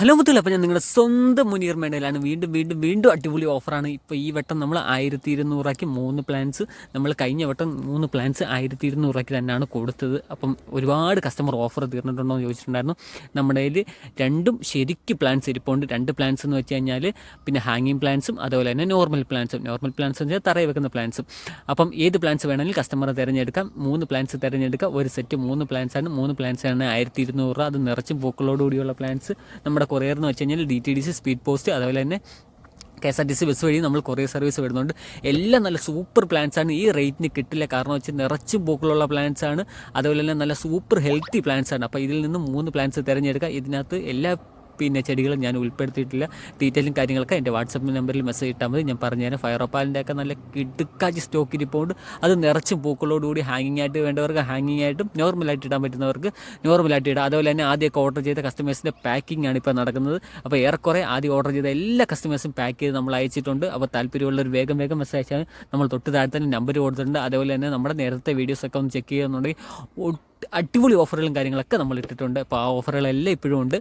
Hello മുത്തുകൾ, അപ്പോൾ ഞാൻ നിങ്ങളുടെ സ്വന്തം മുനീർ മേഡയിലാണ്. വീണ്ടും അടിപൊളി ഓഫറാണ്. ഇപ്പോൾ ഈ വട്ടം നമ്മൾ 1200 3 പ്ലാൻസ്, നമ്മൾ കഴിഞ്ഞ വട്ടം 3 പ്ലാൻസ് 1200 തന്നെയാണ് കൊടുത്തത്. അപ്പം ഒരുപാട് കസ്റ്റമർ ഓഫർ തീർന്നിട്ടുണ്ടോ എന്ന് ചോദിച്ചിട്ടുണ്ടായിരുന്നു. നമ്മുടെ കയ്യിൽ രണ്ടും ശരിക്കും പ്ലാൻസ് ഇരിപ്പുണ്ട്. 2 പ്ലാൻസ് എന്ന് വെച്ച് കഴിഞ്ഞാൽ പിന്നെ ഹാങ്ങിങ് പ്ലാൻസും അതുപോലെ തന്നെ നോർമൽ പ്ലാൻസ് എന്ന് വെച്ചാൽ തറയിൽ വെക്കുന്ന പ്ലാൻസും. അപ്പം ഏത് പ്ലാൻസ് വേണമെങ്കിലും കസ്റ്റമർ തിരഞ്ഞെടുക്കാം. 3 പ്ലാൻസ് തിരഞ്ഞെടുക്കാം. ഒരു സെറ്റ് 3 പ്ലാൻസാണ്. 3 പ്ലാൻസാണ് 1200. അത് നിറച്ചും പൂക്കളോടുകൂടിയുള്ള പ്ലാൻസ്. നമ്മുടെ കൊറിയർ എന്ന് വെച്ച് കഴിഞ്ഞാൽ DTDC, സ്പീഡ് പോസ്റ്റ്, അതുപോലെ തന്നെ KSRTC ബസ് വഴി നമ്മൾ കൊറിയർ സർവീസ് വരുന്നുണ്ട്. എല്ലാം നല്ല സൂപ്പർ പ്ലാൻസാണ്. ഈ റേറ്റിന് കിട്ടില്ല. കാരണം വെച്ചാൽ നിറച്ചും പൂക്കളുള്ള പ്ലാൻസാണ്. അതുപോലെ തന്നെ നല്ല സൂപ്പർ ഹെൽത്തി പ്ലാൻസാണ്. അപ്പോൾ ഇതിൽ നിന്ന് 3 പ്ലാൻസ് തിരഞ്ഞെടുക്കുക. ഇതിനകത്ത് എല്ലാ ചെടികളും ഞാൻ ഉൾപ്പെടുത്തിയിട്ടില്ല. ഡീറ്റെയിലും കാര്യങ്ങളൊക്കെ എൻ്റെ വാട്സപ്പ് നമ്പറിൽ മെസ്സേജ് ഇട്ടാൽ മതി. ഞാൻ പറഞ്ഞുതരാം. ഫയർ ഓപ്പാലിൻ്റെ ഒക്കെ നല്ല കിടുക്കാച്ചി സ്റ്റോക്ക് ഇരിപ്പുണ്ട്. അത് നിറച്ചും പൂക്കളോടുകൂടി ഹാങ്ങിങ് ആയിട്ട് വേണ്ടവർക്ക് ഹാങ്ങിങ് ആയിട്ടും നോർമലായിട്ട് ഇടാൻ പറ്റുന്നവർക്ക് നോർമലായിട്ട് ഇടാം. അതുപോലെ തന്നെ ആദ്യമൊക്കെ ഓർഡർ ചെയ്ത കസ്റ്റമേഴ്സിൻ്റെ പാക്കിംഗ് ആണ് ഇപ്പോൾ നടക്കുന്നത്. അപ്പോൾ ഏറെക്കുറെ ആദ്യം ഓർഡർ ചെയ്ത എല്ലാ കസ്റ്റമേഴ്സും പാക്ക് ചെയ്ത് നമ്മൾ അയച്ചിട്ടുണ്ട്. അപ്പോൾ താല്പര്യമുള്ളൊരു വേഗം മെസ്സേജ് അയച്ചാൽ നമ്മൾ തൊട്ട് താഴെ തന്നെ നമ്പർ കൊടുത്തിട്ടുണ്ട്. അതുപോലെ തന്നെ നമ്മുടെ നേരത്തെ വീഡിയോസൊക്കെ ഒന്ന് ചെക്ക് ചെയ്യുന്നുണ്ടെങ്കിൽ അടിപൊളി ഓഫറുകളും കാര്യങ്ങളൊക്കെ നമ്മൾ ഇട്ടിട്ടുണ്ട്. അപ്പോൾ ആ ഓഫറുകളെല്ലാം ഇപ്പോഴും ഉണ്ട്.